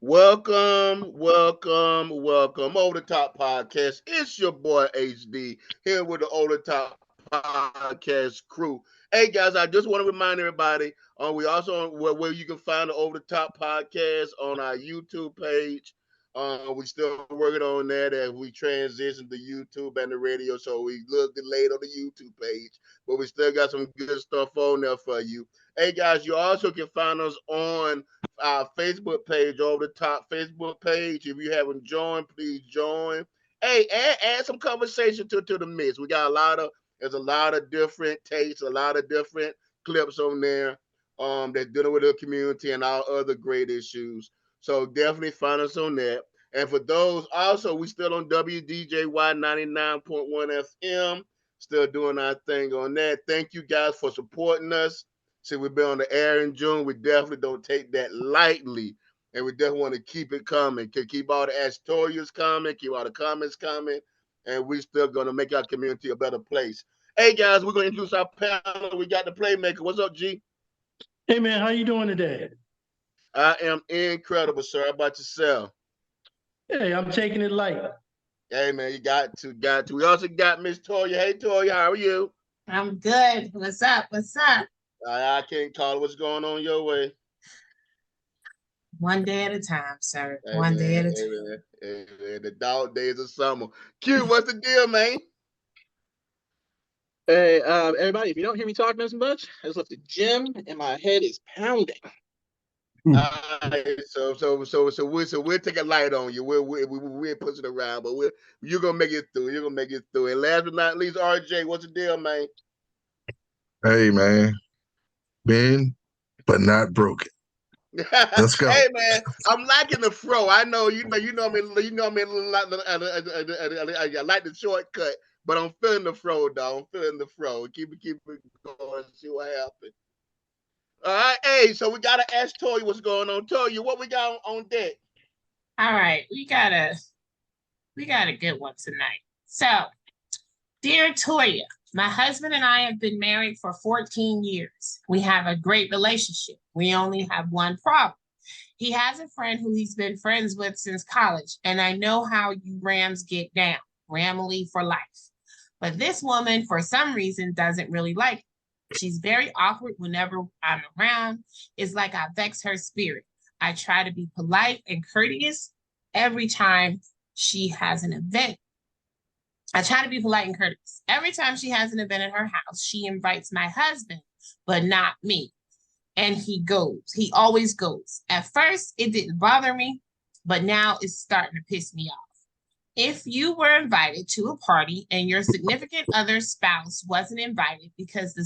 Welcome. Over the Top Podcast. It's your boy HD here with the Over the Top Podcast crew. Hey guys, I just want to remind everybody we also where you can find the Over the Top Podcast on our YouTube page. We still working on that as we transition to YouTube and the radio, so we a little delayed on the YouTube page, but we still got some good stuff on there for you. Hey guys, you also can find us on our Facebook page, Over the Top Facebook page. If you haven't joined, please join. Hey, add some conversation to the mix. There's a lot of different takes, a lot of different clips on there that's dealing with the community and our other great issues. So definitely find us on that. And for those also, we still on WDJY 99.1 FM, still doing our thing on that. Thank you guys for supporting us. Since we've been on the air in June, we definitely don't take that lightly. And we definitely want to keep it coming. Keep all the editorials coming, keep all the comments coming, and we still going to make our community a better place. Hey, guys, we're going to introduce our panel. We got the Playmaker. What's up, G? Hey, man, how you doing today? I am incredible, sir. How about yourself? Hey, I'm taking it light. Hey, man, you got to. We also got Miss Toya. Hey, Toya, how are you? I'm good. What's up? I can't call it. What's going on your way? One day at a time, sir. Hey, One man, day at a hey, time. man. Hey, man. The dog days of summer. Q, what's the deal, man? Hey, everybody, if you don't hear me talking as much, I just left the gym and my head is pounding. All right, so we'll take a light on you. We'll push it around, but you're gonna make it through. You're gonna make it through. And last but not least, RJ, what's the deal, man? Hey, man, been but not broken. Let's go. Hey, man, I'm liking the fro. I know you know me. I like the shortcut, but I'm feeling the fro, dog. I'm feeling the fro. Keep it going. See what happens. All right, hey, so we gotta ask Toya what's going on. Toya, what we got on deck? All right, we got a good one tonight. So, dear Toya, my husband and I have been married for 14 years. We have a great relationship. We only have one problem. He has a friend who he's been friends with since college, and I know how you Rams get down, Ramily for life. But this woman, for some reason, doesn't really like it. She's very awkward whenever I'm around. It's like I vex her spirit. I try to be polite and courteous every time she has an event. Every time she has an event at her house, she invites my husband, but not me. And he goes. He always goes. At first, it didn't bother me, but now it's starting to piss me off. If you were invited to a party and your significant other's spouse wasn't invited because the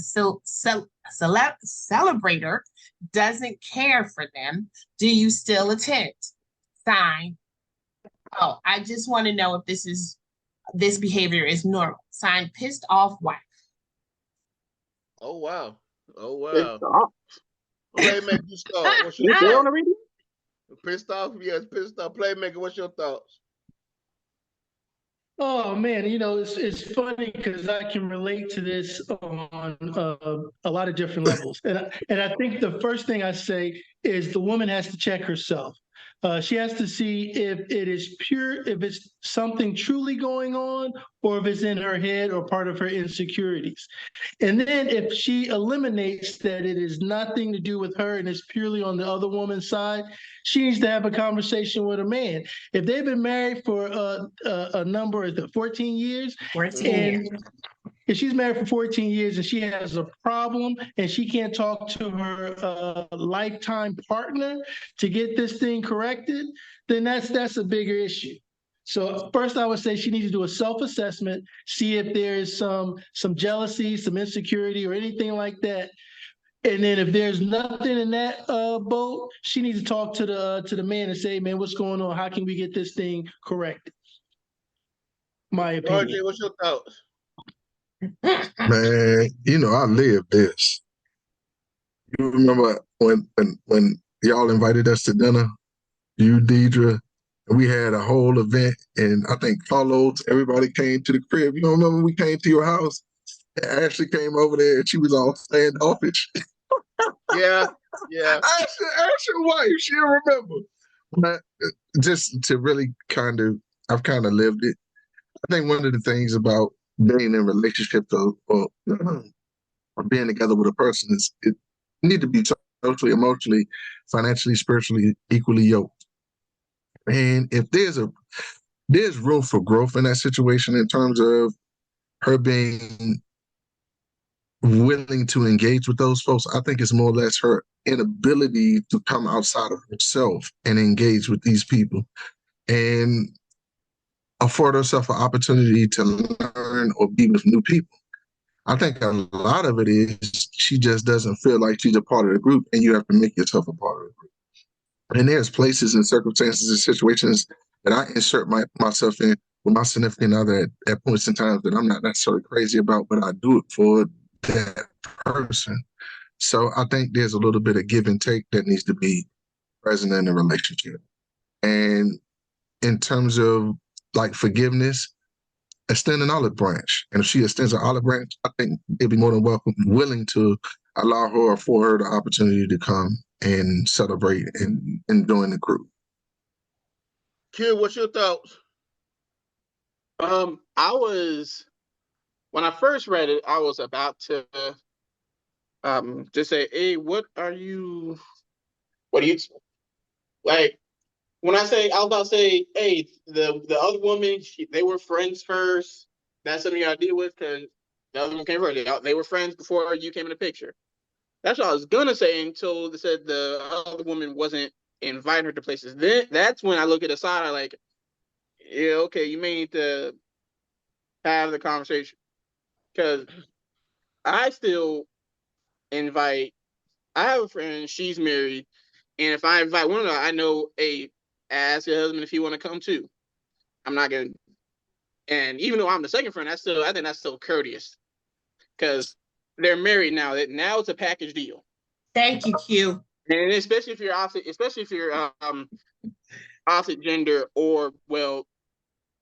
celebrator doesn't care for them, do you still attend? Sign. Oh, I just want to know if this behavior is normal. Sign, pissed off wife. Oh wow. Pissed off. Playmaker, you start. What's You your still on thoughts? the radio? Pissed off? Yes, pissed off. Playmaker, what's your thoughts? Oh, man, it's funny because I can relate to this on a lot of different levels. And I think the first thing I say is the woman has to check herself. She has to see if it is pure, if it's something truly going on, or if it's in her head or part of her insecurities. And then if she eliminates that it is nothing to do with her and it's purely on the other woman's side, she needs to have a conversation with a man. If they've been married for a number of 14 years, 14 and years. if she's married for 14 years and she has a problem and she can't talk to her lifetime partner to get this thing corrected, then that's a bigger issue. So first, I would say she needs to do a self-assessment, see if there's some jealousy, some insecurity, or anything like that. And then if there's nothing in that boat, she needs to talk to the man and say, man, what's going on? How can we get this thing corrected? My opinion. RJ, what's your thoughts? Man, I lived this. You remember when y'all invited us to dinner, you, Deidre, and we had a whole event, and I think Carlos, everybody came to the crib. You don't remember when we came to your house? And Ashley came over there, and she was all standoffish. Yeah. Ashley wife, she'll remember. But just to really I've kind of lived it. I think one of the things about being in a relationship or being together with a person is it need to be socially, emotionally, financially, spiritually equally yoked. And if there's room for growth in that situation in terms of her being willing to engage with those folks, I think it's more or less her inability to come outside of herself and engage with these people and afford herself an opportunity to learn or be with new people. I think a lot of it is she just doesn't feel like she's a part of the group, and you have to make yourself a part of the group. And there's places and circumstances and situations that I insert myself in with my significant other at points in time that I'm not necessarily crazy about, but I do it for that person. So I think there's a little bit of give and take that needs to be present in a relationship. And in terms of like forgiveness, extend an olive branch. And if she extends an olive branch, I think they'd be more than willing to allow her or for her the opportunity to come and celebrate and join the group. Kid, what's your thoughts? When I first read it, I was about to just say, hey, what are you like? When I was about to say, hey, the other woman, they were friends first. That's something you gotta deal with because the other one came first. They were friends before you came in the picture. That's what I was gonna say until they said the other woman wasn't inviting her to places. Then that's when I look at the side. I like, yeah, okay, you may need to have the conversation because I still invite. I have a friend. She's married, and if I invite one of them, I know, hey, ask your husband if he want to come too. I'm not gonna. And even though I'm the second friend, I think that's still courteous because they're married now. Now it's a package deal. Thank you, Q. And especially if you're opposite gender or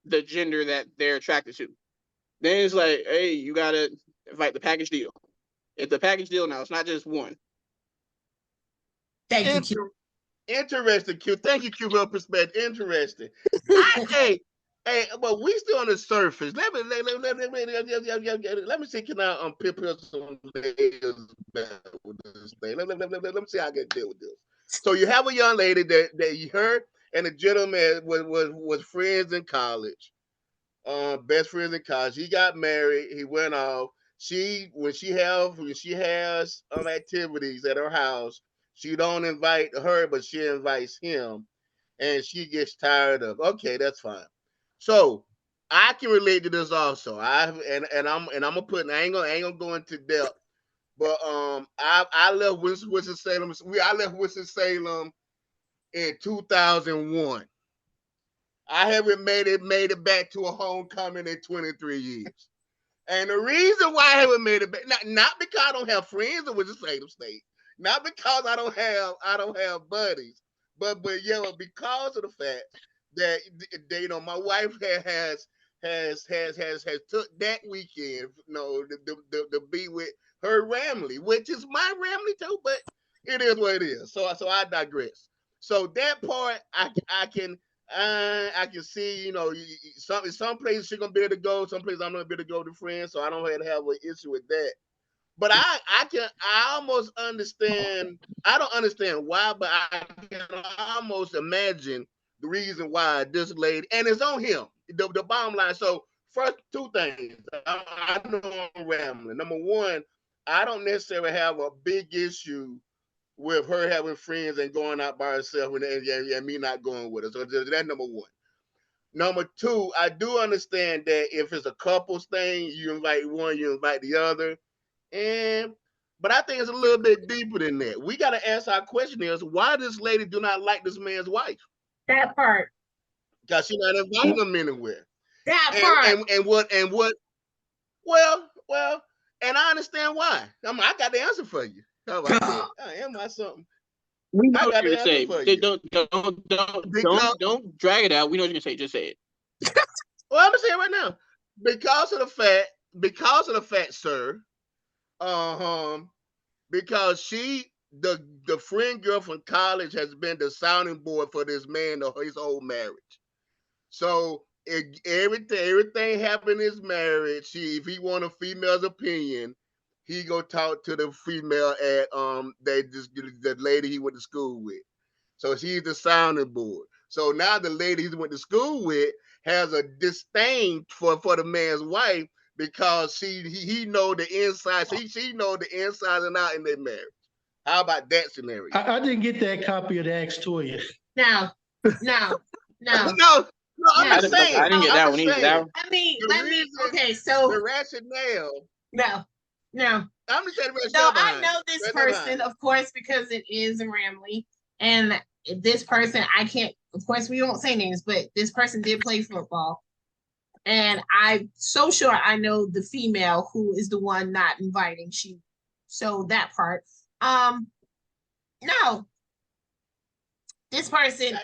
the gender that they're attracted to. Then it's like, hey, you gotta invite the package deal. It's a package deal now. It's not just one. Thank you, Q. Interesting, Q. Thank you, Q, for your perspective. Interesting. Hey, but we still on the surface. Let me see. Can I peel some layers back with this thing? Let me see how I can deal with this. So you have a young lady that you heard, and the gentleman was friends in college, best friends in college. He got married. He went off. When she has activities at her house, she don't invite her, but she invites him, and she gets tired of. Okay, that's fine. So I can relate to this also. I'm gonna put. I ain't gonna go into depth, but I left Winston Salem. I left Winston Salem in 2001. I haven't made it back to a homecoming in 23 years. And the reason why I haven't made it back, not because I don't have friends in Winston Salem State, not because I don't have buddies, but because of the fact that my wife has took that weekend, to be with her family, which is my family too, but it is what it is. So I digress. So that part I can see, some places she's gonna be able to go, some places I'm gonna be able to go to friends, so I don't have an issue with that. But I almost understand. I don't understand why, but I can almost imagine the reason why this lady, and it's on him. The bottom line. So first, two things. I know I'm rambling. Number one, I don't necessarily have a big issue with her having friends and going out by herself and me not going with her. So that's number one. Number two, I do understand that if it's a couples thing, you invite one, you invite the other. But I think it's a little bit deeper than that. We got to ask our question is why this lady do not like this man's wife? That part. Because she's not inviting him anywhere. That part. And what? Well, and I understand why. I got the answer for you. How about that? Am I something? We know I what got you're the gonna answer say. for you. Don't drag it out. We know what you're gonna say. Just say it. Well, I'm gonna say it right now. Because of the fact, sir, because the friend girl from college has been the sounding board for this man his whole marriage. So everything happened in his marriage. If he want a female's opinion, he go talk to the female at the lady he went to school with. So she's the sounding board. So now the lady he went to school with has a disdain for the man's wife because he know the inside. She know the inside and out in their marriage. How about that scenario? I didn't get that copy of the Axe Toya. No. No, I'm just saying. I didn't get that one either. The rationale. No. I'm just saying. So I know this person, of course, because it is Ramley, and this person I can't. Of course, we won't say names, but this person did play football, and I'm so sure I know the female who is the one not inviting. So that part. No, this person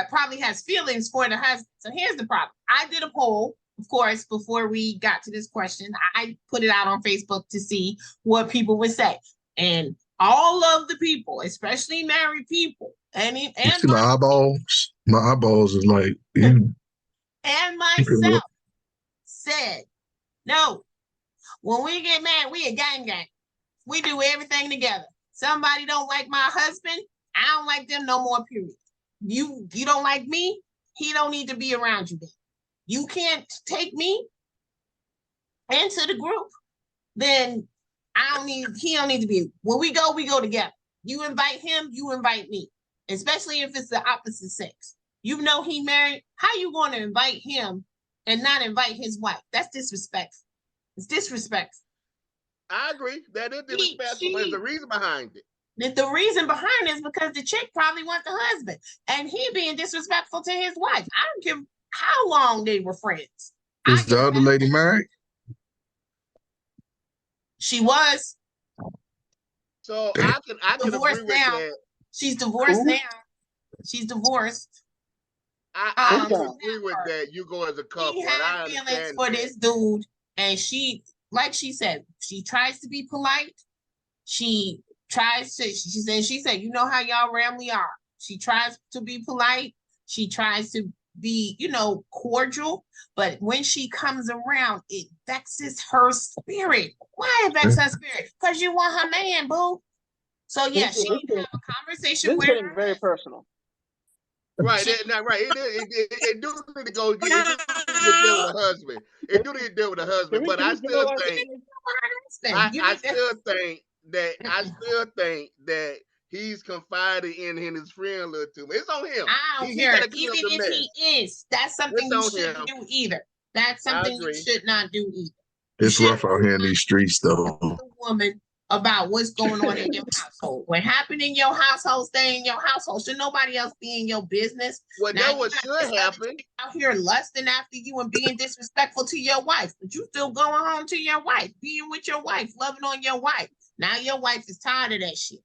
probably has feelings for the husband. So here's the problem. I did a poll, of course, before we got to this question. I put it out on Facebook to see what people would say. And all of the people, especially married people, and my eyeballs is like you. And myself said, no, when we get married, we a gang. We do everything together. Somebody don't like my husband, I don't like them no more, period. You don't like me, he don't need to be around you then. You can't take me into the group, then he don't need to be. When we go together. You invite him, you invite me. Especially if it's the opposite sex. You know he married, how you going to invite him and not invite his wife? That's disrespectful. It's disrespectful. I agree. That is disrespectful, but there's a reason behind it. The reason behind it is because the chick probably wants the husband, and he being disrespectful to his wife. I don't care how long they were friends. Is the other lady married? She was. So I can divorced agree with now. that. She's divorced now. She's divorced. I can agree with that. You go as a couple. She had feelings for this dude, and she, like she said, she tries to be polite. She said, you know how y'all Ramley are. She tries to be polite. She tries to be, cordial. But when she comes around, it vexes her spirit. Why it vexes her spirit? Because you want her man, boo. So yeah, she can have a conversation with her. This is getting very personal. Right, right. It do need to go. It do need to deal with a husband. It do need to deal with a husband. But I still think that he's confided in his friend a little too much. It's on him. I don't care. Even if he is, that's something you shouldn't do either. That's something you should not do either. It's rough out here in these streets, though. The woman about what's going on in your household. What happened in your household, stay in your household. Should nobody else be in your business? Well, that's what should happen. Out here lusting after you and being disrespectful to your wife, but you still going home to your wife, being with your wife, loving on your wife. Now your wife is tired of that shit.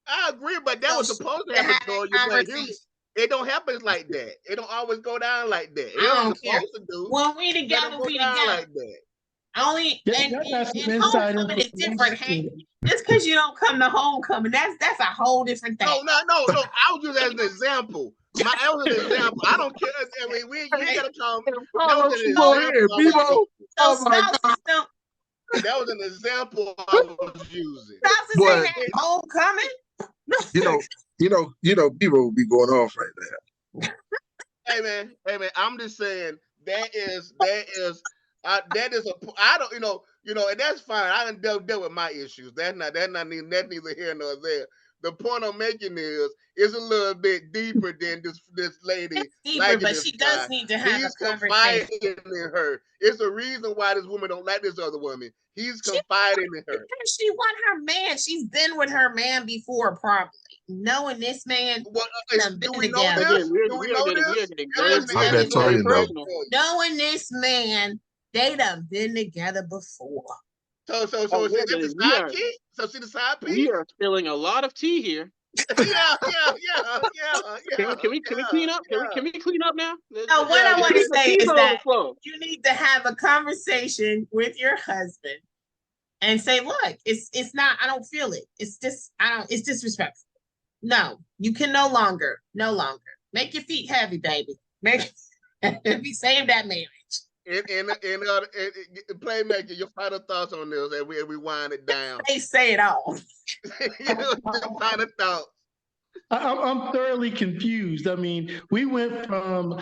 I agree, but that was supposed to happen. It don't happen like that. It don't always go down like that. I don't care. When we together, we together. Like that. Only and homecoming is different. Hey, just because you don't come to homecoming, that's a whole different thing. No. I was just as an example. That was an example. I don't care. I mean, we ain't gotta come. That was an example I was using. Spouses ain't homecoming. People will be going off right now. Hey man, I'm just saying that is I don't, and that's fine. I done dealt with my issues. That's neither here nor there. The point I'm making is it's a little bit deeper than this lady. It's deeper, but she does need to have a conversation. He's confiding in her. It's a reason why this woman don't like this other woman. He's confiding in her. She want her man. She's been with her man before, probably. Knowing this man, do we know this? Knowing this man, they done been together before. So see the side piece? We are spilling a lot of tea here. Yeah. Can we clean up? Can we clean up now? No, what I want to say is that you need to have a conversation with your husband and say, look, it's not, I don't feel it. It's just, it's disrespectful. No, you can no longer make your feet heavy, baby. Make be save that marriage. Playmaker, your final thoughts on this, and we wind it down. They say it all. Your final thoughts. I'm thoroughly confused. I mean, we went from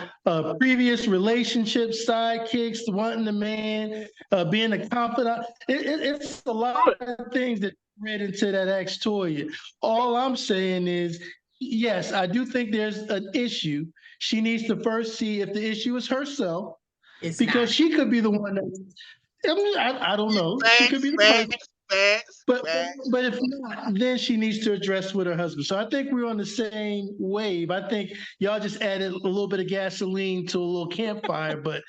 previous relationships, sidekicks, wanting the man, being a confidant. It's a lot of things that read into that ex Toya. All I'm saying is, yes, I do think there's an issue. She needs to first see if the issue is herself, because she could be the one that. I don't know. She could be the person. But if not, then she needs to address with her husband. So I think we're on the same wave. I think y'all just added a little bit of gasoline to a little campfire, but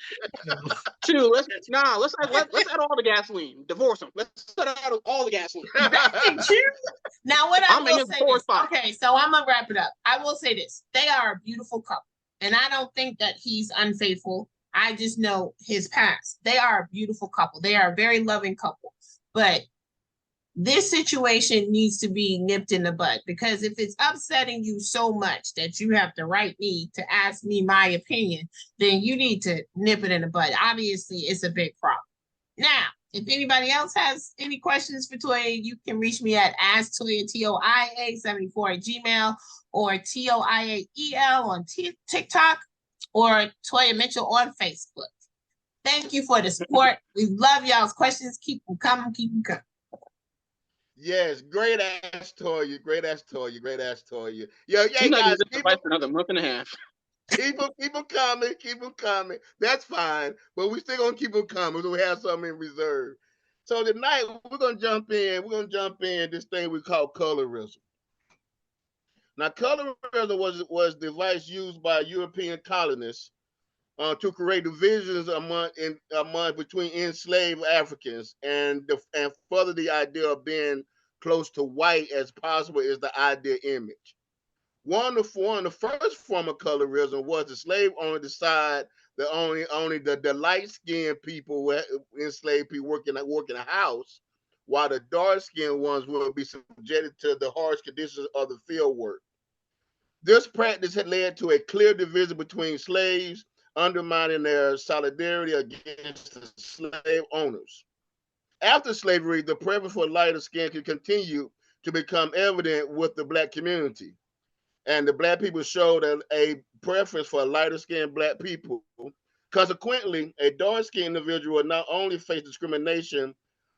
True. Let's add all the gasoline. Divorce them. Let's add all the gasoline. Now, what I will say is, okay, so I'm gonna wrap it up. I will say this: they are a beautiful couple, and I don't think that he's unfaithful. I just know his past. They are a beautiful couple. They are a very loving couple, but this situation needs to be nipped in the bud, because if it's upsetting you so much that you have to write me to ask me my opinion, then you need to nip it in the bud. Obviously, it's a big problem. Now, if anybody else has any questions for Toya, you can reach me at AskToya, TOIA74 at Gmail, or TOIAEL on TikTok, or Toya Mitchell on Facebook. Thank you for the support. We love y'all's questions. Keep them coming. Keep them coming. Yes, great ass Toya. Yeah, She's not guys, keep for another month and a half. Keep them coming. That's fine, but we still gonna keep them coming, so we have something in reserve. So tonight we're gonna jump in. This thing we call colorism. Now, colorism was the device used by European colonists to create divisions among between enslaved Africans, and further the idea of being close to white as possible is the ideal image. One of the first form of colorism was the slave owner decide that only the light skinned people, enslaved people, work in a house, while the dark skinned ones will be subjected to the harsh conditions of the field work. This practice had led to a clear division between slaves, undermining their solidarity against the slave owners. After slavery, the preference for lighter skin could continue to become evident with the black community. And the black people showed a preference for lighter skinned black people. Consequently, a dark skinned individual will not only face discrimination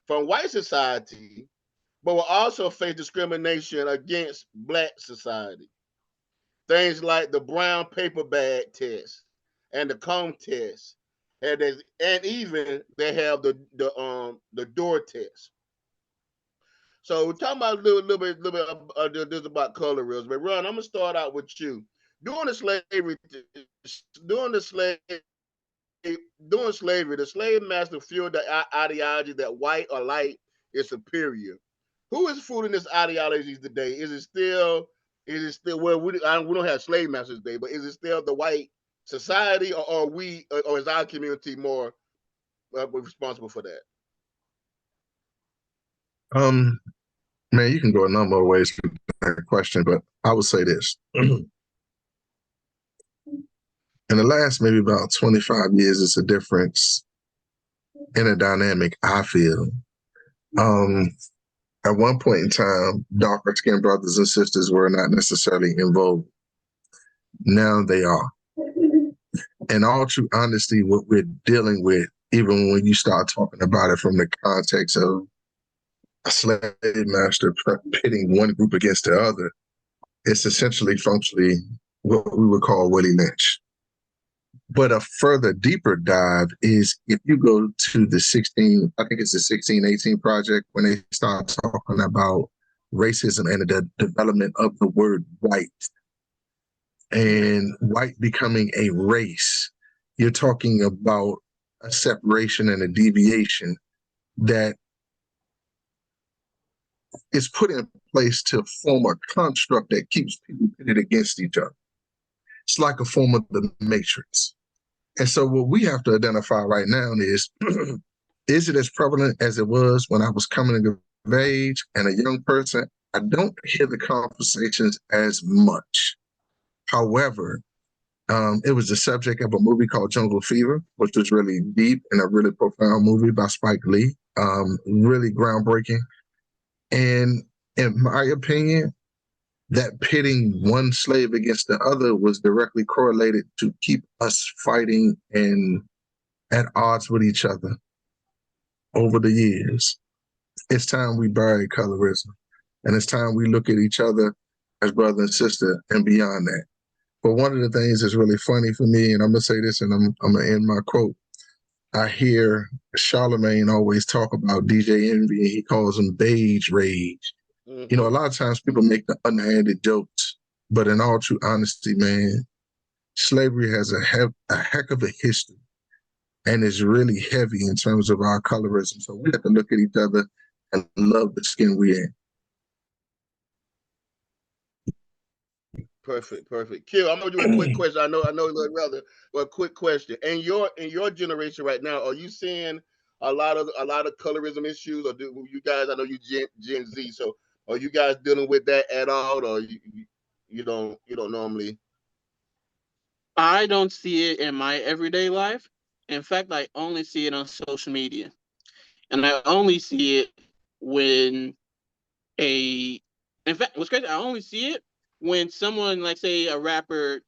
from white society, but will also face discrimination against black society. Things like the brown paper bag test and the comb test, and even they have the door test. So we're talking about a little bit this about colorism. But Ron, I'm gonna start out with you. During slavery, the slave master fueled the ideology that white or light is superior. Who is fooling this ideology today? Is it still well, we don't have slave masters today, but is it still the white society, or is our community more responsible for that? Man, you can go a number of ways with that question, but I would say this. In the last maybe about 25 years, it's a difference in a dynamic, I feel. At one point in time, darker skinned brothers and sisters were not necessarily in vogue. Now they are. In all true honesty, what we're dealing with, even when you start talking about it from the context of a slave master pitting one group against the other, it's essentially functionally what we would call Willie Lynch. But a further deeper dive is if you go to the 1618 project, when they start talking about racism and the development of the word white and white becoming a race, you're talking about a separation and a deviation that is put in place to form a construct that keeps people pitted against each other. It's like a form of the matrix. And so what we have to identify right now is Is it as prevalent as it was when I was coming of age and a young person? I don't hear the conversations as much. However, it was the subject of a movie called Jungle Fever, which was really deep and a really profound movie by Spike Lee. Really groundbreaking. And in my opinion, that pitting one slave against the other was directly correlated to keep us fighting and at odds with each other over the years. It's time we bury colorism, and it's time we look at each other as brother and sister and beyond that. But one of the things that's really funny for me, and I'm gonna say this, and I'm gonna end my quote. I hear Charlemagne always talk about DJ Envy, and he calls him beige rage. You know, a lot of times people make the underhanded jokes, but in all true honesty, man, slavery has a heck of a history and is really heavy in terms of our colorism. So we have to look at each other and love the skin we're in. Perfect. Kill, I'm gonna do a quick question. I know a little rather, but a quick question. In your generation right now, are you seeing a lot of colorism issues, or do you guys? I know you Gen Z, so are you guys dealing with that at all, or you don't normally? I don't see it in my everyday life. In fact, I only see it on social media. And I only see it when in fact, what's crazy, I only see it when someone, like say a rapper,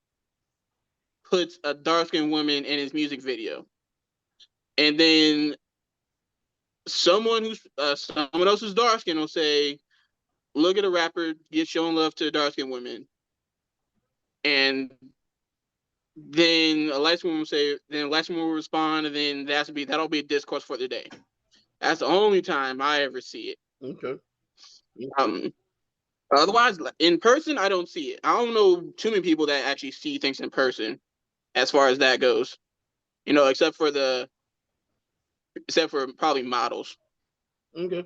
puts a dark-skinned woman in his music video. And then someone else who's dark-skinned will say, look at a rapper get showing love to dark-skinned women. And then a light woman will say, then a light woman will respond, and then that'll be a discourse for the day. That's the only time I ever see it. Okay. Otherwise, in person, I don't see it. I don't know too many people that actually see things in person, as far as that goes. You know, except for probably models. Okay.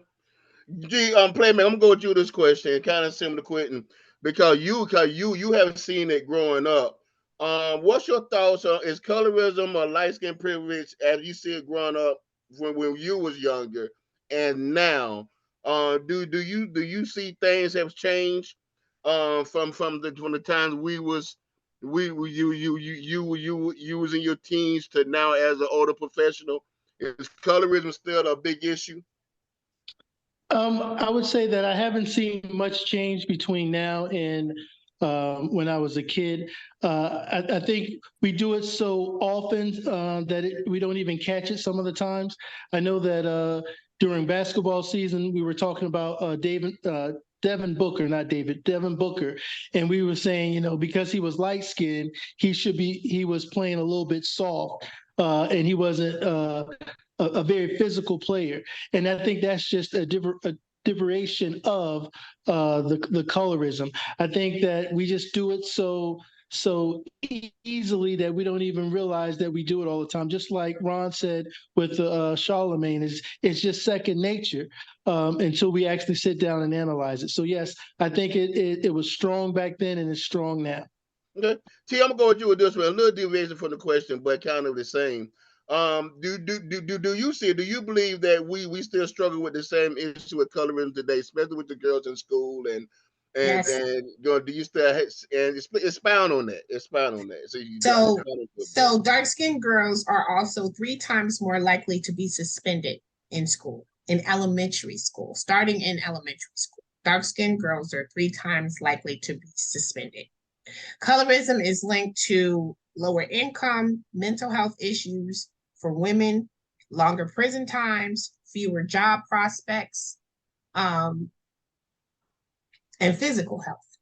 Gee, Playmate, I'm gonna go with you this question, kind of similar to Quentin, because you haven't seen it growing up. What's your thoughts on is colorism or light skin privilege as you see it growing up when you was younger and now? Do you see things have changed from the times you was in your teens to now as an older professional? Is colorism still a big issue? I would say that I haven't seen much change between now and when I was a kid. I think we do it so often that we don't even catch it some of the times. I know that during basketball season, we were talking about Devin Booker, not David, Devin Booker. And we were saying, because he was light skinned, he was playing a little bit soft. And he wasn't a very physical player. And I think that's just a diversion of the colorism. I think that we just do it so easily that we don't even realize that we do it all the time. Just like Ron said with Charlemagne, it's just second nature until we actually sit down and analyze it. So yes, I think it was strong back then and it's strong now. Okay. T, I'm gonna go with you with this one. A little deviation from the question, but kind of the same. Do you see? Do you believe that we still struggle with the same issue with colorism today, especially with the girls in school Yes. and do you still and expound on that? Expound on that. So dark-skinned girls are also 3 times more likely to be suspended in school, in elementary school, starting in elementary school. Dark-skinned girls are 3 times likely to be suspended. Colorism is linked to lower income, mental health issues for women, longer prison times, fewer job prospects, and physical health.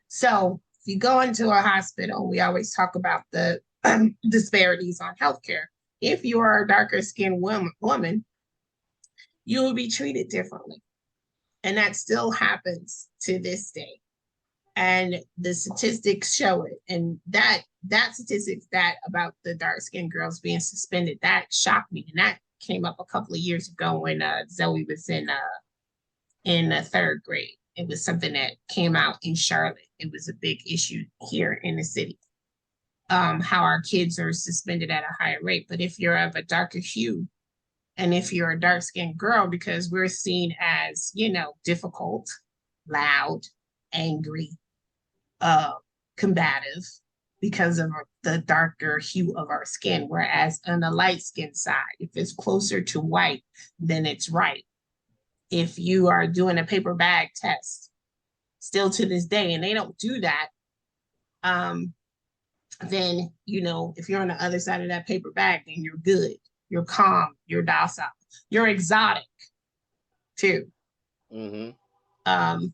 So if you go into a hospital, we always talk about the disparities on healthcare. If you are a darker skinned woman, you will be treated differently. And that still happens to this day. And the statistics show it. And that statistics about the dark-skinned girls being suspended, that shocked me. And that came up a couple of years ago when Zoe was in the 3rd grade. It was something that came out in Charlotte. It was a big issue here in the city. How our kids are suspended at a higher rate. But if you're of a darker hue, And if you're a dark-skinned girl, because we're seen as, difficult, loud, angry, combative because of the darker hue of our skin. Whereas on the light skin side, if it's closer to white, then it's right. If you are doing a paper bag test, still to this day, and they don't do that, then, if you're on the other side of that paper bag, then you're good. You're calm. You're docile. You're exotic, too. Mm-hmm.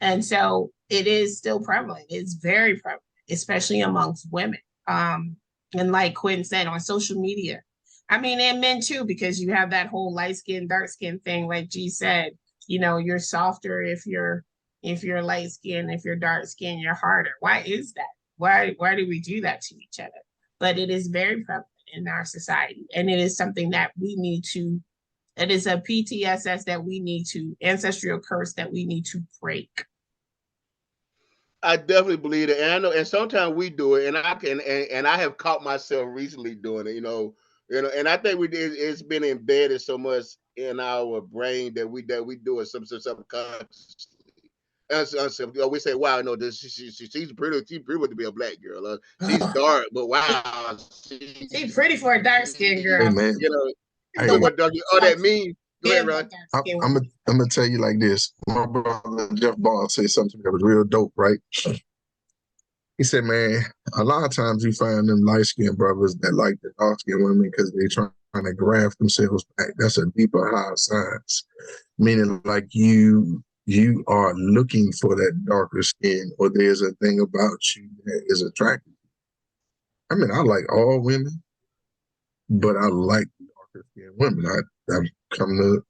And so it is still prevalent. It's very prevalent, especially amongst women. And like Quinn said, on social media, I mean, and men too, because you have that whole light skin, dark skin thing. Like G said, you're softer if you're light skin. If you're dark skin, you're harder. Why is that? Why do we do that to each other? But it is very prevalent in our society, and it is something that we need to. It is a PTSS that we need to, ancestral curse that we need to break. I definitely believe it, and I know, and sometimes we do it, and I can, and I have caught myself recently doing it, and I think it's been embedded so much in our brain that we do it some subconsciously. We say, "Wow, no, she's pretty to be a black girl. She's dark, but wow, she's pretty for a dark skinned girl." Hey man, hey, what that means? Go ahead, Ron. I'm gonna tell you like this. My brother Jeff Ball said something that was real dope, right? He said, "Man, a lot of times you find them light skinned brothers that like the dark skinned women because they're trying to graft themselves back. That's a deeper, higher science, meaning like you are looking for that darker skin, or there's a thing about you that is attractive. I mean, I like all women, but I like darker skinned women. I've come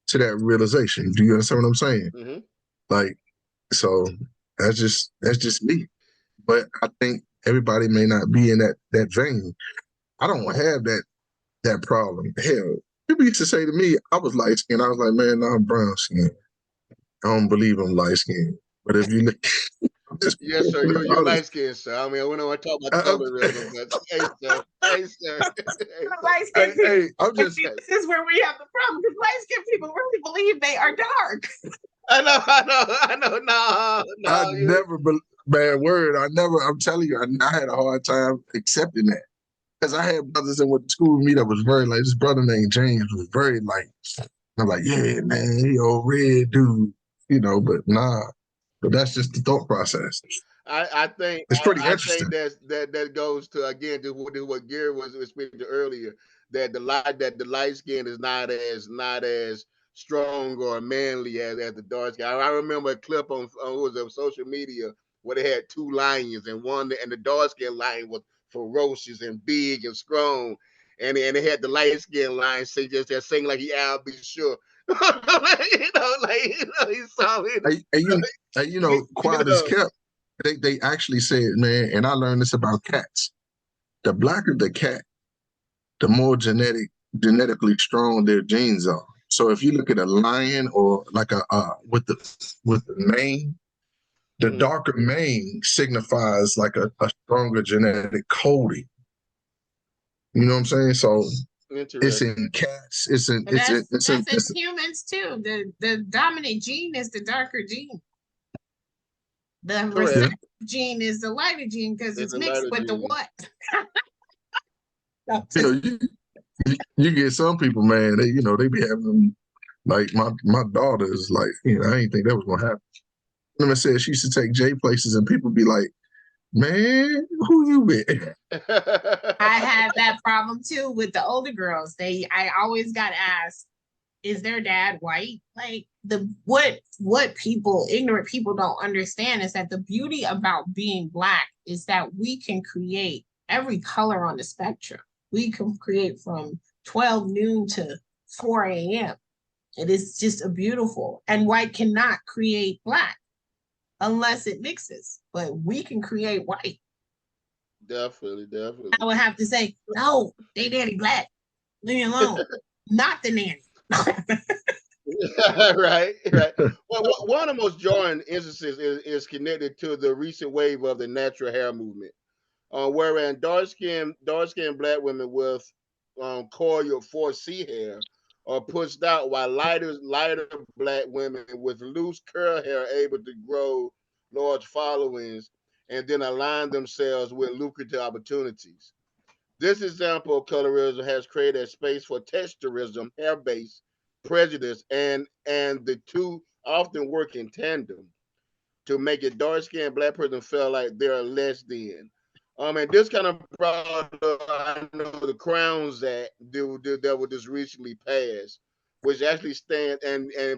to that realization. Do you understand what I'm saying? Mm-hmm. Like, so that's just me. But I think everybody may not be in that vein. I don't have that problem. Hell, people used to say to me, I was light skinned. I was like, man, no, I'm brown skinned. I don't believe I'm light skinned. But if you look, yes, sir, you're light skinned, sir. I mean, we don't want to talk about colorism, but hey, sir, light skinned people. Hey, I'm just. This is where we have the problem because light skinned people really believe they are dark. I know. No, I never, bad word. I'm telling you, I had a hard time accepting that. Because I had brothers that went to school with me that was very like, this brother named James was very like, I'm like, yeah, man, he old red dude, but nah. But that's just the thought process. I think it's pretty I interesting. think that goes to, again, to what Gary was speaking to earlier, that the light skin is not as strong or manly as the dark skin. I remember a clip on social media where they had two lions, and the dark skin lion was ferocious and big and strong, and they had the light skin lion sing like he I'll be sure. He saw it. Quiet as kept. They actually said, man, and I learned this about cats. The blacker the cat, the more genetically strong their genes are. So if you look at a lion or like with the mane, the darker mane signifies like a stronger genetic coding. You know what I'm saying? So it's in cats. It's in humans too. The dominant gene is the darker gene. The recessive gene is the lighter gene because it's mixed with the what? You get some people, man. They be having them. Like my daughter is like, I didn't think that was gonna happen. Women said she used to take J places, and people be like, man, who you with? I had that problem too with the older girls. I always got asked, is their dad white? Like what ignorant people don't understand is that the beauty about being Black is that we can create every color on the spectrum. We can create from 12 noon to 4 a.m. It is just a beautiful, and white cannot create Black unless it mixes, but we can create white. Definitely. I would have to say, no, they daddy Black. Leave me alone. Not the nanny. right. Well, one of the most jarring instances is connected to the recent wave of the natural hair movement, wherein dark skinned Black women with coiled 4C hair are pushed out, while lighter black women with loose curl hair are able to grow large followings and then align themselves with lucrative opportunities. This example of colorism has created a space for texturism, hair-based prejudice, and the two often work in tandem to make a dark-skinned black person feel like they're less than. And this kind of brought up, I know, the Crowns Act that was just recently passed, which actually stands and I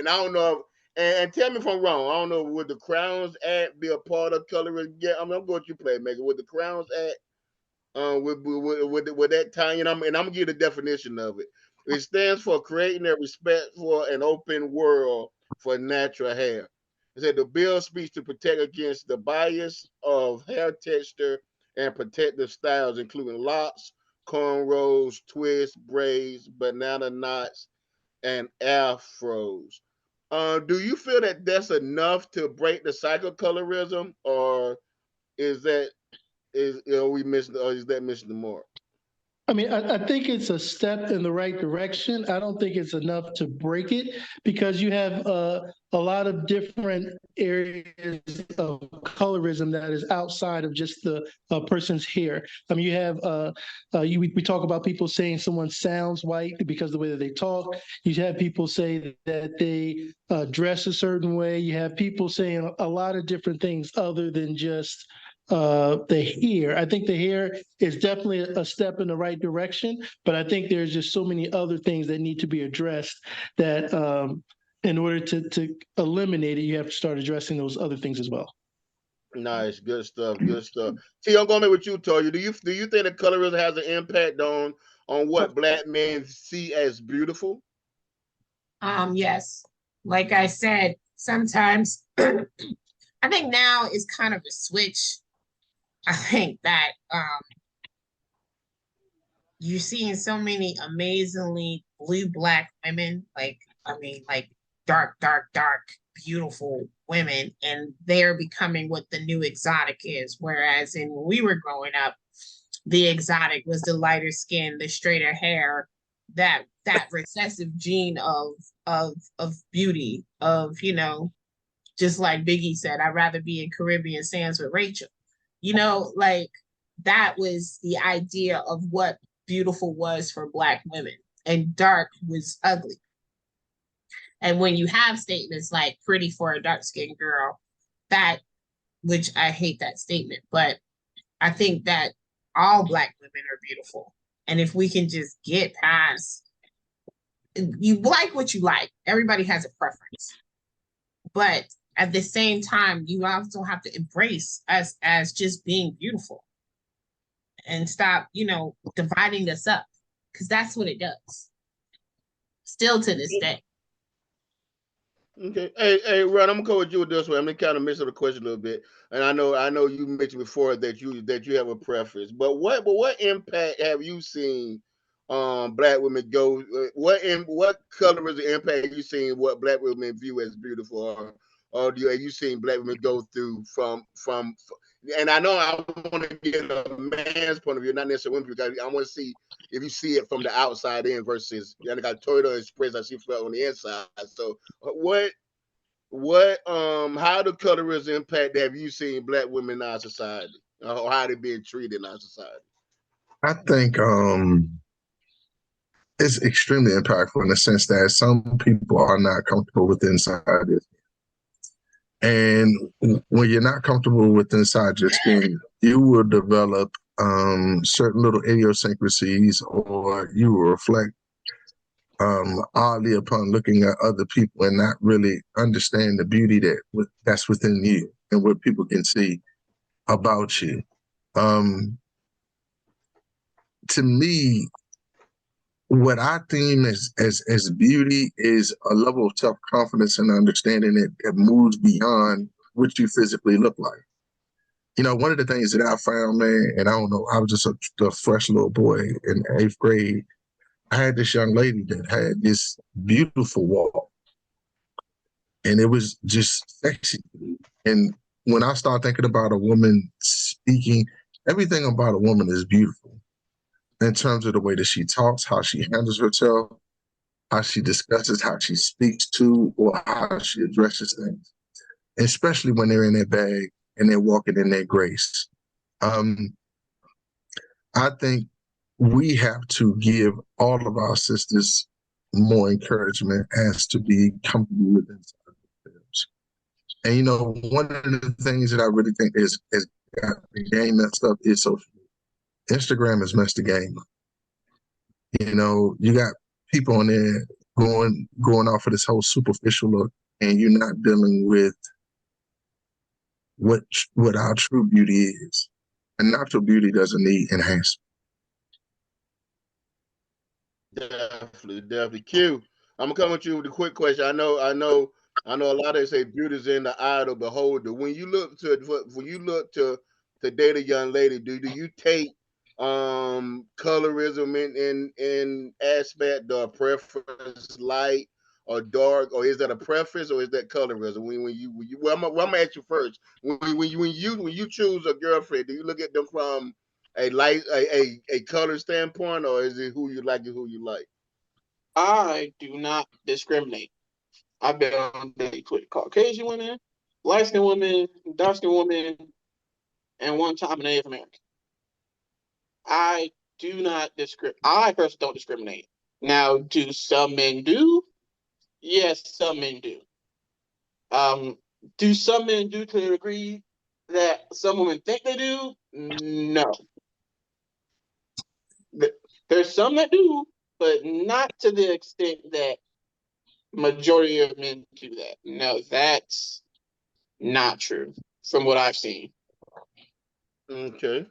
don't know. And tell me if I'm wrong. I don't know. Would the Crowns Act be a part of colorism? Yeah, I'm going to you play, Megan. Would the Crowns Act with that tie, and I'm gonna give the definition of it. It stands for creating a respect for an open world for natural hair. It said the bill speaks to protect against the bias of hair texture and protective styles, including locks, cornrows, twists, braids, banana knots, and afros. Do you feel that that's enough to break the cycle of colorism, or is that we missing, or is that missing the mark? I mean, I think it's a step in the right direction. I don't think it's enough to break it because you have a lot of different areas of colorism that is outside of just the person's hair. I mean, you have we talk about people saying someone sounds white because of the way that they talk. You have people say that they dress a certain way. You have people saying a lot of different things other than just the hair. I think the hair is definitely a step in the right direction, but I think there's just so many other things that need to be addressed that in order to eliminate it, you have to start addressing those other things as well. Nice, good stuff, good stuff. See, I'm going with you, Toya. Do you think that colorism has an impact on what black men see as beautiful? Yes. Like I said, sometimes I think now is kind of a switch. I think that you're seeing so many amazingly blue black women, like dark, dark, dark, beautiful women, and they're becoming what the new exotic is. Whereas when we were growing up, the exotic was the lighter skin, the straighter hair, that recessive gene of beauty, of just like Biggie said, I'd rather be in Caribbean sands with Rachel. Like that was the idea of what beautiful was for black women, and dark was ugly. And when you have statements like pretty for a dark-skinned girl, which I hate that statement, but I think that all black women are beautiful. And if we can just get past, you like what you like, everybody has a preference. But at the same time, you also have to embrace us as just being beautiful and stop, dividing us up, because that's what it does. Still to this day. Okay. Hey, Ron, I'm gonna go with you this way. I'm gonna kind of mix up the question a little bit, and I know you mentioned before that you have a preference, but what impact have you seen black women go? What colorism impact have you seen what black women view as beautiful, or have you seen black women go through from? And I know I want to get a man's point of view, not necessarily women, because I want to see if you see it from the outside in versus I got Toyota Express, I see felt on the inside. So what how do colorism impact have you seen black women in our society, or how they being treated in our society? I think it's extremely impactful in the sense that some people are not comfortable with inside it. And when you're not comfortable with inside your skin, you will develop certain little idiosyncrasies, or you will reflect oddly upon looking at other people and not really understand the beauty that's within you and what people can see about you. To me, what I deem as beauty is a level of self-confidence and understanding that moves beyond what you physically look like. One of the things that I found, man, and I don't know, I was just a fresh little boy in 8th grade. I had this young lady that had this beautiful walk, and it was just sexy. And when I start thinking about a woman speaking, everything about a woman is beautiful. in terms of the way that she talks, how she handles herself, how she discusses, how she speaks to, or how she addresses things, especially when they're in their bag and they're walking in their grace. I think we have to give all of our sisters more encouragement as to be comfortable with themselves. And, you know, one of the things that I really think is got the game messed up is social media. Instagram has messed the game up. You know, you got people on there going off of this whole superficial look, and you're not dealing with what our true beauty is. And natural beauty doesn't need enhancement. Definitely. Q, I'm gonna come with you with a quick question. I know a lot of say beauty's in the eye of the beholder. When you look to date a young lady, do you take colorism in aspect or preference light or dark, or is that a preference or is that colorism? Well, I'm gonna ask you first. When you choose a girlfriend, do you look at them from a color standpoint, or is it who you like and who you like? I do not discriminate. I've been on dates with Caucasian women, light skinned women, dark skinned women, and one time an Native American. I do not discriminate. I personally don't discriminate. Now, do some men do? Yes, some men do. Do some men do to the degree that some women think they do? No. There's some that do, but not to the extent that majority of men do that. No, that's not true from what I've seen. Okay.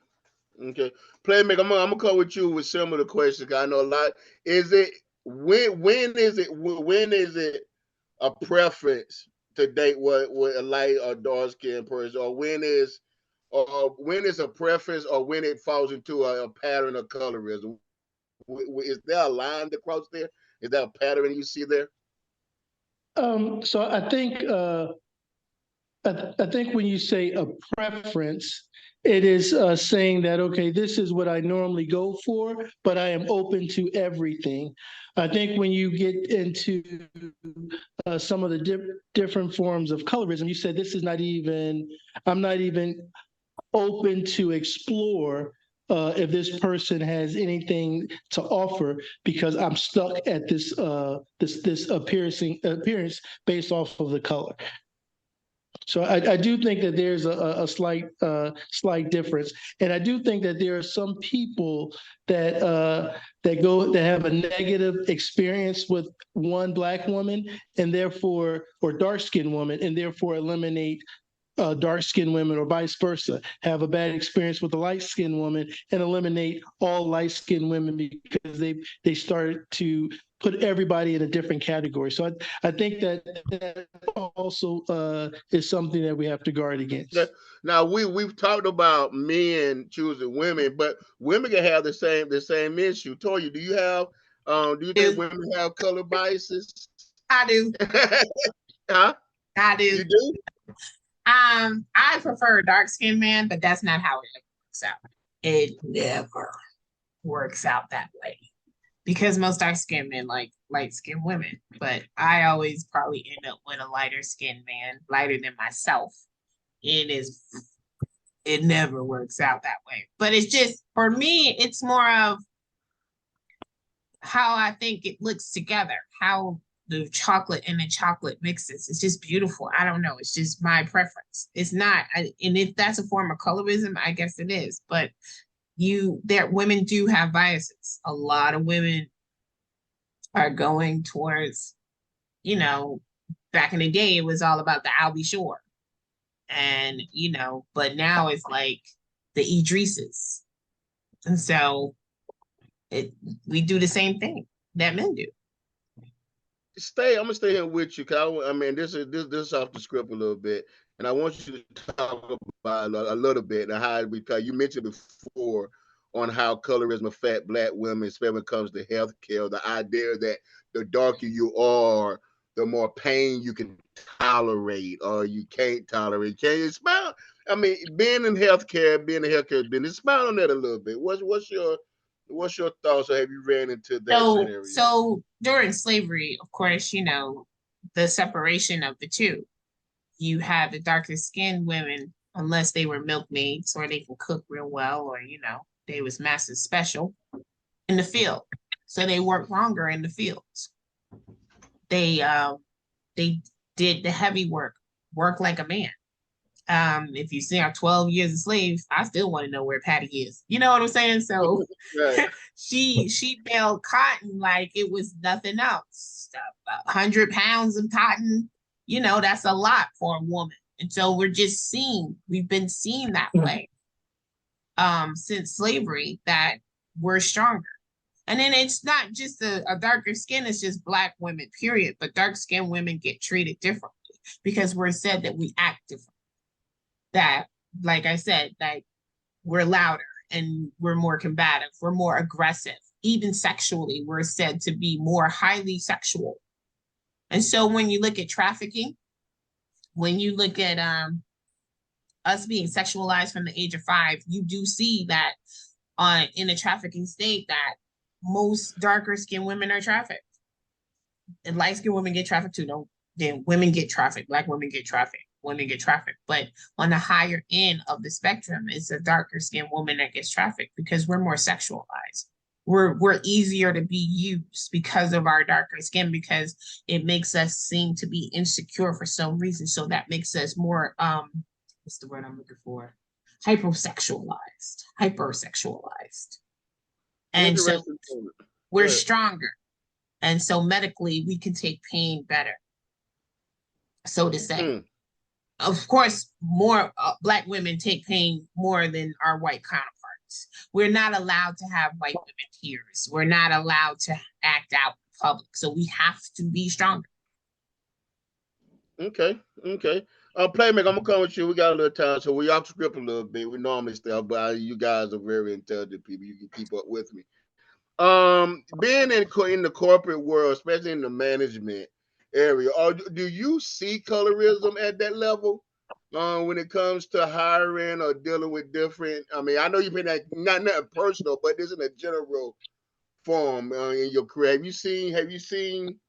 Okay. Playmaker, I'm gonna come with you with similar questions. I know a lot. Is it when is it a preference to date with a light or dark skinned person, or when is a preference, or when it falls into a pattern of colorism? Is there a line across there? Is there a pattern you see there? So I think when you say a preference, it is saying that, okay, this is what I normally go for, but I am open to everything. I think when you get into some of the different forms of colorism, you said this is not even, I'm not even open to explore if this person has anything to offer because I'm stuck at this appearance based off of the color. So I do think that there's a slight difference, and I do think that there are some people that have a negative experience with one black woman and therefore or dark skinned woman and therefore eliminate dark skinned women or vice versa, have a bad experience with a light skinned woman and eliminate all light skinned women because they started to put everybody in a different category. So I think that also is something that we have to guard Yeah. against. Now we've talked about men choosing women, but women can have the same issue. Toya, do you think Do. women have color biases? I do. Huh? I You do. do? I prefer a dark skinned man, but that's not how it works out. It never works out that way. Because most dark skinned men like light skinned women. But I always probably end up with a lighter skinned man, lighter than myself. It never works out that way. But it's just for me, it's more of how I think it looks together, how the chocolate and the chocolate mixes. It's just beautiful. I don't know. It's just my preference. It's not, and if that's a form of colorism, I guess it is. But women do have biases. A lot of women are going towards, back in the day, it was all about the Albie Shore. And, but now it's like the Idrises. And so we do the same thing that men do. I'm gonna stay here with you because I mean this is off the script a little bit, and I want you to talk about a little bit and how because you mentioned before on how colorism affect black women, especially when it comes to healthcare. The idea that the darker you are, the more pain you can tolerate or you can't tolerate. Can you expound? I mean, being in healthcare business, expound on that a little bit. What's your What's your thoughts, or have you ran into that So, scenario? so during slavery, of course, the separation of the two. You have the darker skinned women, unless they were milkmaids or they can cook real well, or they was massive special in the field. So they worked longer in the fields. They did the heavy work like a man. If you see our 12 years of slaves, I still want to know where Patty is. You know what I'm saying? So Right. she baled cotton like it was nothing else. 100 pounds of cotton, that's a lot for a woman. And so we've been seeing that way since slavery, that we're stronger. And then it's not just a darker skin, it's just Black women, period. But dark skinned women get treated differently because we're said that we act different. That, like I said, like we're louder and we're more combative, we're more aggressive. Even sexually, we're said to be more highly sexual. And so when you look at trafficking, when you look at us being sexualized from the age of 5, you do see that in a trafficking state that most darker skinned women are trafficked. And light skinned women get trafficked too. Don't then women get trafficked, Black women get trafficked, women get trafficked. But on the higher end of the spectrum, it's a darker skinned woman that gets trafficked because we're more sexualized. We're easier to be used because of our darker skin, because it makes us seem to be insecure for some reason. So that makes us more what's the word I'm looking for? Hypersexualized. And so we're stronger. And so medically, we can take pain better, so to say. Of course, more Black women take pain more than our white counterparts. We're not allowed to have white women tears. We're not allowed to act out in public. So we have to be stronger. Okay. Playmaker, I'm gonna come with you. We got a little time, so we off script a little bit. We normally stay, but you guys are very intelligent people. You can keep up with me. Being in the corporate world, especially in the management area, do you see colorism at that level? When it comes to hiring or dealing with different, I mean, I know you've been not nothing personal, but this in a general form in your career. Have you seen?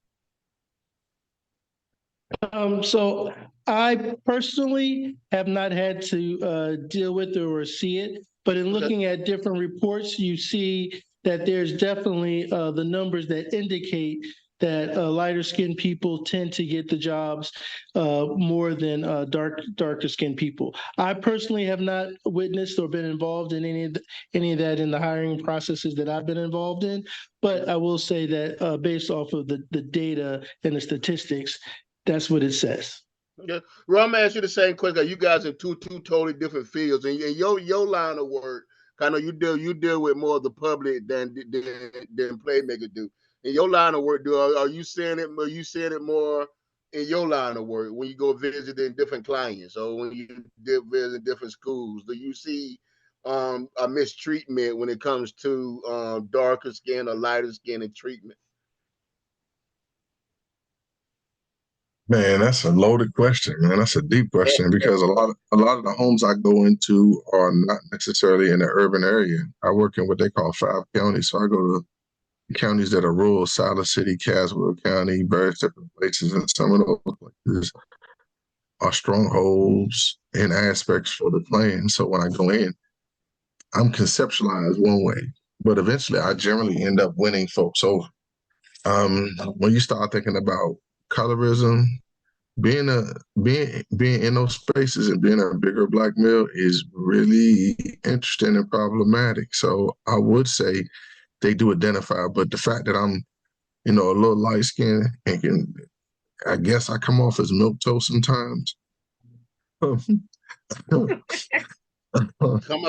So I personally have not had to deal with it or see it, but in looking at different reports, you see that there's definitely the numbers that indicate that lighter skinned people tend to get the jobs more than darker skinned people. I personally have not witnessed or been involved in any of that in the hiring processes that I've been involved in, but I will say that based off of the data and the statistics, that's what it says. Yeah, well, I'm gonna ask you the same question. You guys in two totally different fields, and your line of work, kind of you deal with more of the public than Playmaker do. In your line of work, are you seeing it? Are you seeing it more in your line of work when you go visiting different clients, or when you visit different schools? Do you see a mistreatment when it comes to darker skin or lighter skin and treatment? Man, that's a loaded question, man. That's a deep question because a lot of the homes I go into are not necessarily in the urban area. I work in what they call 5 counties, so I go to counties that are rural: Siler City, Caswell County, various different places, and some of those places are strongholds and aspects for the plan. So when I go in, I'm conceptualized one way, but eventually I generally end up winning folks over. When you start thinking about colorism, being in those spaces and being a bigger Black male is really interesting and problematic. So I would say they do identify, but the fact that I'm, a little light skinned and I guess I come off as milquetoast sometimes. Come up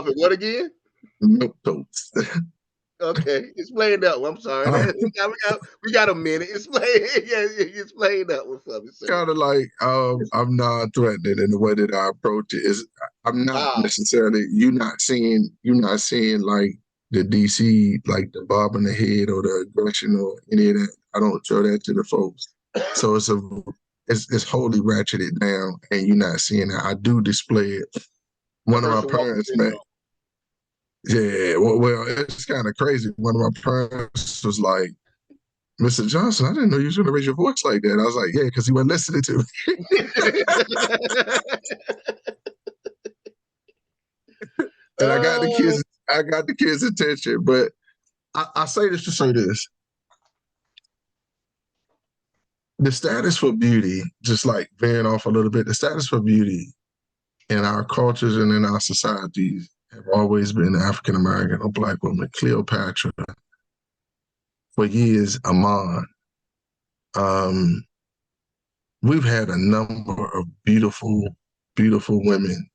with what again? Milquetoast. Okay, explain that one. I'm sorry. We got a minute. Explain that one for me, sir. Kind of like I'm non-threatening in the way that I approach it. I'm not necessarily you're not seeing like the DC, like the bob in the head or the aggression or any of that. I don't show that to the folks. So it's wholly ratcheted down, and you're not seeing that. I do display it. One of my parents, man. Yeah, well, it's kind of crazy. One of my parents was like, Mr. Johnson, I didn't know you was going to raise your voice like that. I was like, yeah, because he wasn't listening to me. And I got the kids' attention. But I say this to say this. The status for beauty, just like veering off a little bit, the status for beauty in our cultures and in our societies have always been African American or Black women. Cleopatra, for years, Amon. We've had a number of beautiful, beautiful women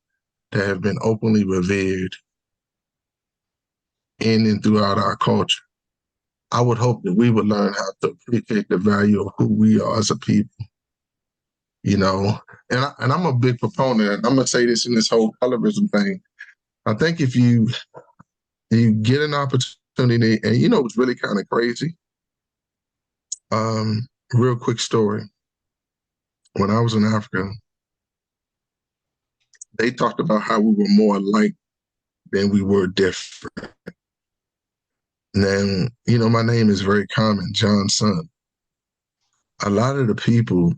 that have been openly revered in and throughout our culture. I would hope that we would learn how to appreciate the value of who we are as a people, you know. And I'm a big proponent. I'm gonna say this in this whole colorism thing. I think if you get an opportunity, and you know, it's really kind of crazy. Real quick story. When I was in Africa, they talked about how we were more alike than we were different. Now, you know, my name is very common, John's son. A lot of the people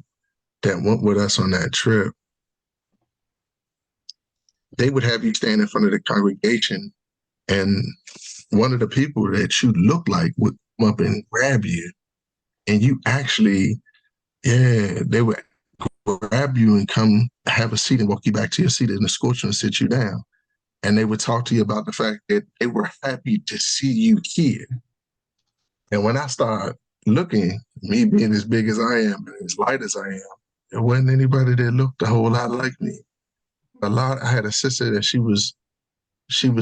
that went with us on that trip, they would have you stand in front of the congregation, and one of the people that you look like would come up and grab you. And you actually, yeah, they would grab you and come have a seat and walk you back to your seat and escort you and sit you down. And they would talk to you about the fact that they were happy to see you here. And when I started looking, me being as big as I am and as light as I am, there wasn't anybody that looked a whole lot like me. I had a sister that she was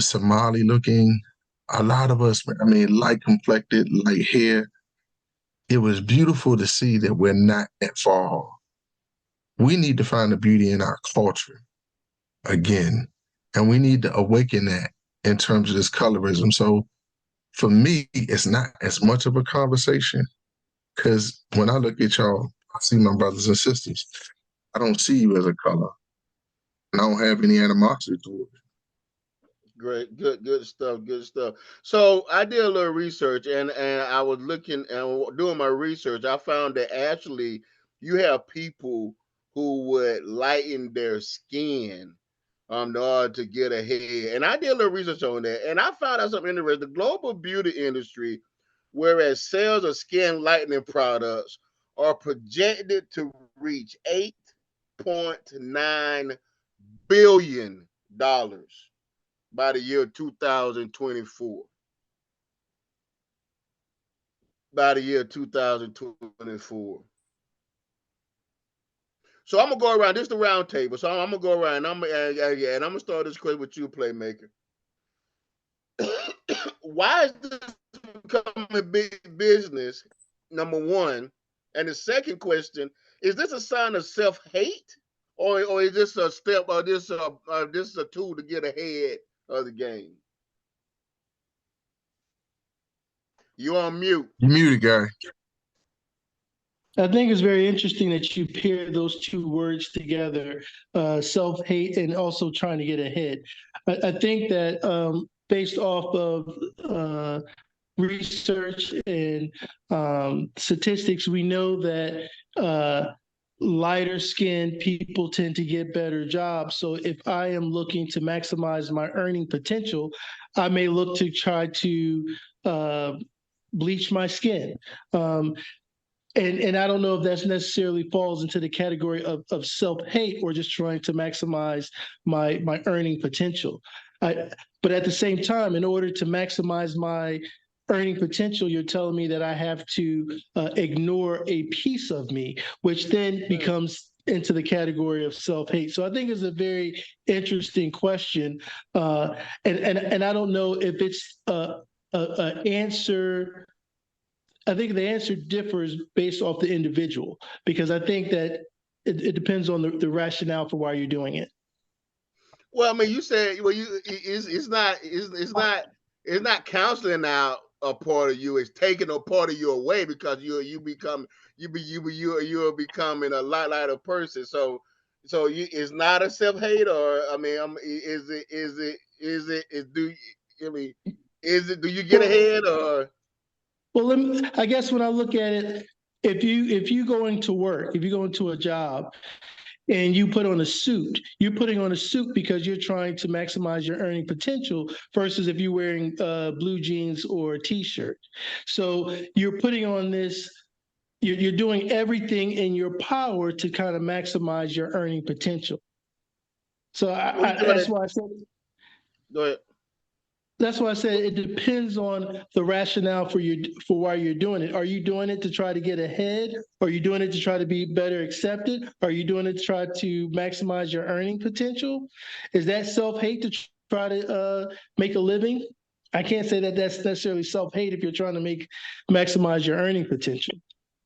Somali looking. A lot of us, I mean, light complected, light hair. It was beautiful to see that we're not that far off. We need to find the beauty in our culture again. And we need to awaken that in terms of this colorism. So for me, it's not as much of a conversation because when I look at y'all, I see my brothers and sisters. I don't see you as a color. And I don't have any animosity towards you. Great, good stuff, good stuff. So I did a little research, and I was looking and doing my research. I found that actually you have people who would lighten their skin in order to get ahead. And I did a little research on that, and I found out something interesting. The global beauty industry, whereas sales of skin lightening products are projected to reach $8.9 billion by the year 2024. By the year 2024. So I'm gonna go around. This is the round table. So I'm gonna go around. And I'm gonna start this quiz with you, playmaker. Why is this becoming a big business? Number one, and the second question is: this a sign of self-hate, or is this a step, or this is a tool to get ahead of the game? You on mute. You muted, guy. I think it's very interesting that you pair those two words together, self-hate and also trying to get ahead. I think that based off of research and statistics, we know that lighter skinned people tend to get better jobs. So if I am looking to maximize my earning potential, I may look to try to bleach my skin. And I don't know if that's necessarily falls into the category of self-hate or just trying to maximize my earning potential. But at the same time, in order to maximize my earning potential, you're telling me that I have to ignore a piece of me, which then becomes into the category of self-hate. So I think it's a very interesting question, and I don't know if it's a answer. I think the answer differs based off the individual, because I think that it depends on the rationale for why you're doing it. Well, I mean, you said, well, it's not counseling out a part of you. It's taking a part of you away because you're becoming a lot lighter person. So it's not a self hate, or I mean, is it is do I mean, is it? Do you get ahead or? Well, I guess when I look at it, if you go into work, if you go into a job and you put on a suit, you're putting on a suit because you're trying to maximize your earning potential versus if you're wearing blue jeans or a t-shirt. So you're putting on this, you're doing everything in your power to kind of maximize your earning potential. So that's why I said, Go ahead. that's why I said it depends on the rationale for why you're doing it. Are you doing it to try to get ahead? Are you doing it to try to be better accepted? Are you doing it to try to maximize your earning potential? Is that self-hate to try to make a living? I can't say that that's necessarily self-hate if you're trying to maximize your earning potential.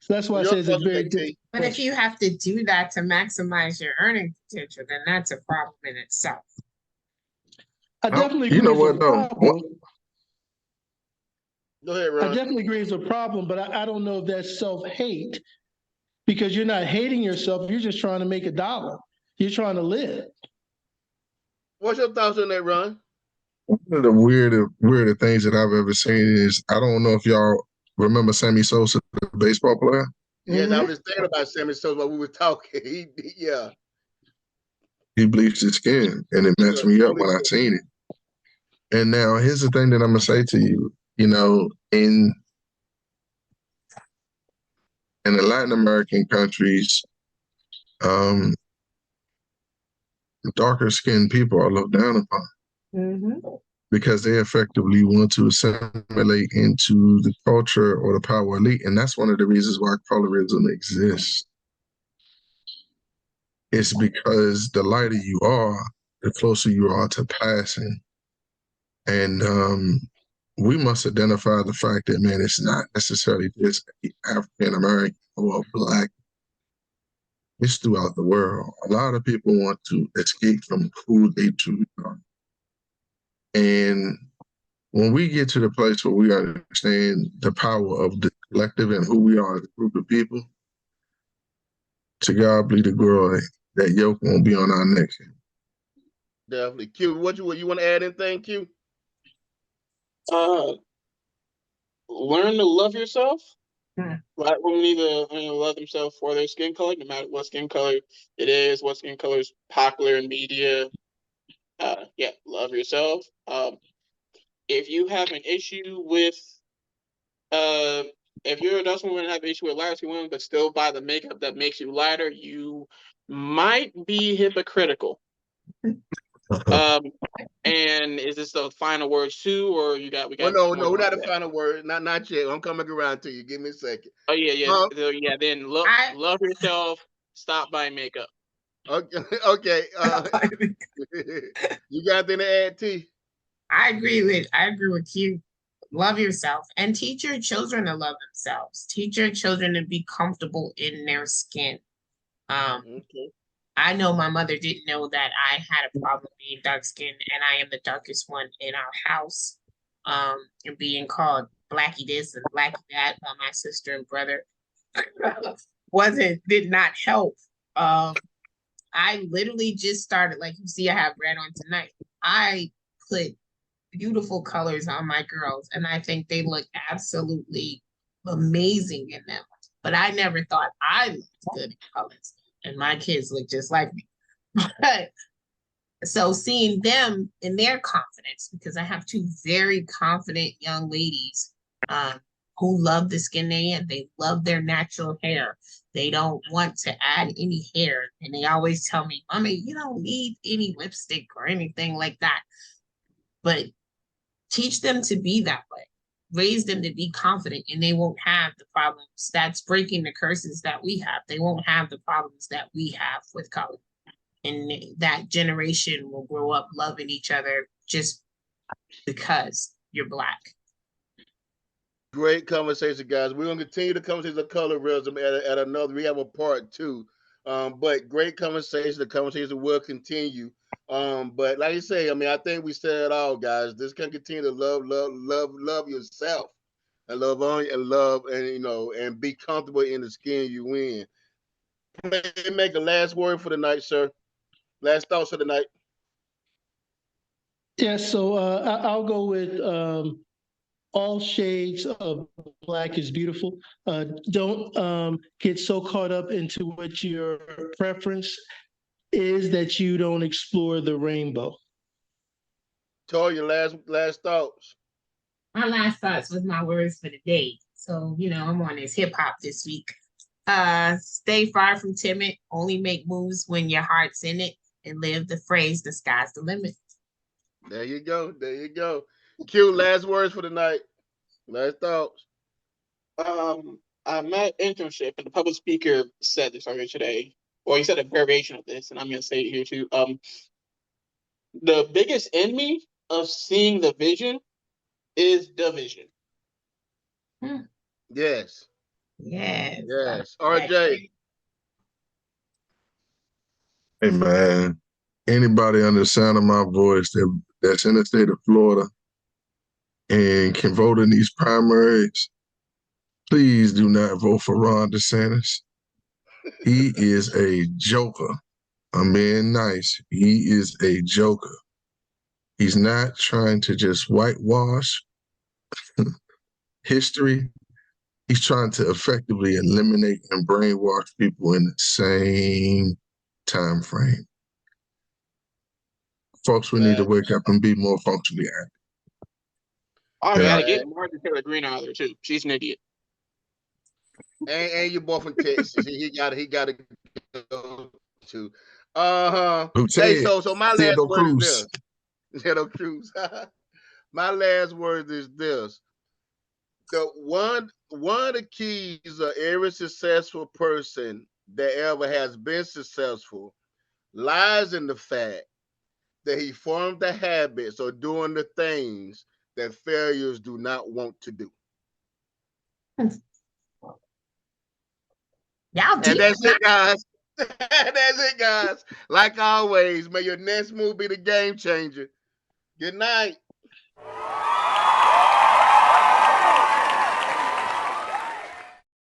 So that's why I say it's a very different. But if you have to do that to maximize your earning potential, then that's a problem in itself. I definitely You agree know it's what a though? problem. Go ahead, I Ron. definitely agree it's a problem, but I don't know if that's self-hate because you're not hating yourself. You're just trying to make a dollar. You're trying to live. What's your thoughts on that, Ron? One of the weirder things that I've ever seen is I don't know if y'all remember Sammy Sosa, the baseball player. Yes, I was just thinking about Sammy Sosa while we were talking. Yeah. He bleached his skin, and it messed me up when I seen it. And now here's the thing that I'm gonna say to you. You know, in the Latin American countries, um, darker skinned people are looked down upon because they effectively want to assimilate into the culture or the power elite. And that's one of the reasons why colorism exists. It's because the lighter you are, the closer you are to passing. And we must identify the fact that, man, it's not necessarily just African American or Black. It's throughout the world. A lot of people want to escape from who they truly are. And when we get to the place where we understand the power of the collective and who we are as a group of people, to God be the glory, that yoke won't be on our necks. Definitely. Q, what you want to add anything, Q? Learn to love yourself. Black women need to love themselves for their skin color, no matter what skin color it is, what skin color is popular in media. Yeah, love yourself. If you have an issue with, if you're a Dutch woman and have an issue with lighter skin women, but still buy the makeup that makes you lighter, you might be hypocritical. And is this the final words too, or we got? No, we're not the final word. Not yet. I'm coming around to you. Give me a second. Oh yeah. Then love yourself. Stop buying makeup. Okay. Okay. You got anything to add, T? I agree with you. Love yourself and teach your children to love themselves. Teach your children to be comfortable in their skin. Okay. I know my mother didn't know that I had a problem being dark skinned, and I am the darkest one in our house. And being called Blackie this and Blackie that by my sister and brother did not help. I literally just started, like you see, I have red on tonight. I put beautiful colors on my girls, and I think they look absolutely amazing in them. But I never thought I looked good in colors, and my kids look just like me. But so seeing them in their confidence, because I have two very confident young ladies who love the skin they in. They love their natural hair. They don't want to add any hair. And they always tell me, Mommy, you don't need any lipstick or anything like that. But teach them to be that way. Raise them to be confident, and they won't have the problems. That's breaking the curses that we have. They won't have the problems that we have with color. And that generation will grow up loving each other just because you're Black. Great conversation, guys. We're gonna continue the conversation of colorism at another. We have a part two. But great conversation. The conversation will continue. But like I say, I mean, I think we said it all, guys. This can continue to love yourself, and love on and love, and and be comfortable in the skin you in. Make a last word for the night, sir. Last thoughts for the night. Yeah, so I'll go with all shades of black is beautiful. Don't get so caught up into what your preference is that you don't explore the rainbow. Toya, last thoughts. My last thoughts was my words for the day. So, I'm on this hip hop this week. Stay far from timid, only make moves when your heart's in it, and live the phrase, the sky's the limit. There you go. There you go. Q, last words for the night. Last thoughts. I'm at internship, and the public speaker said this earlier today. Well, he said a variation of this, and I'm going to say it here too. The biggest enemy of seeing the vision is division. Yes. Yes. Yes. RJ. Hey man, anybody under the sound of my voice that's in the state of Florida and can vote in these primaries, please do not vote for Ron DeSantis. He is a joker. I'm being nice. He is a joker. He's not trying to just whitewash history. He's trying to effectively eliminate and brainwash people in the same time frame. Folks, we need to wake up and be more functionally active. Oh, yeah, get Martin Taylor Greene out of there too. She's an idiot. And your boy from Texas. He got to go too. Hey, so my last word is this. Ted Cruz. My last word is this. The one of the keys of every successful person that ever has been successful lies in the fact that he formed the habits of doing the things that failures do not want to do. Y'all And that's it, guys. That's it, guys. Like always, may your next move be the game changer. Good night.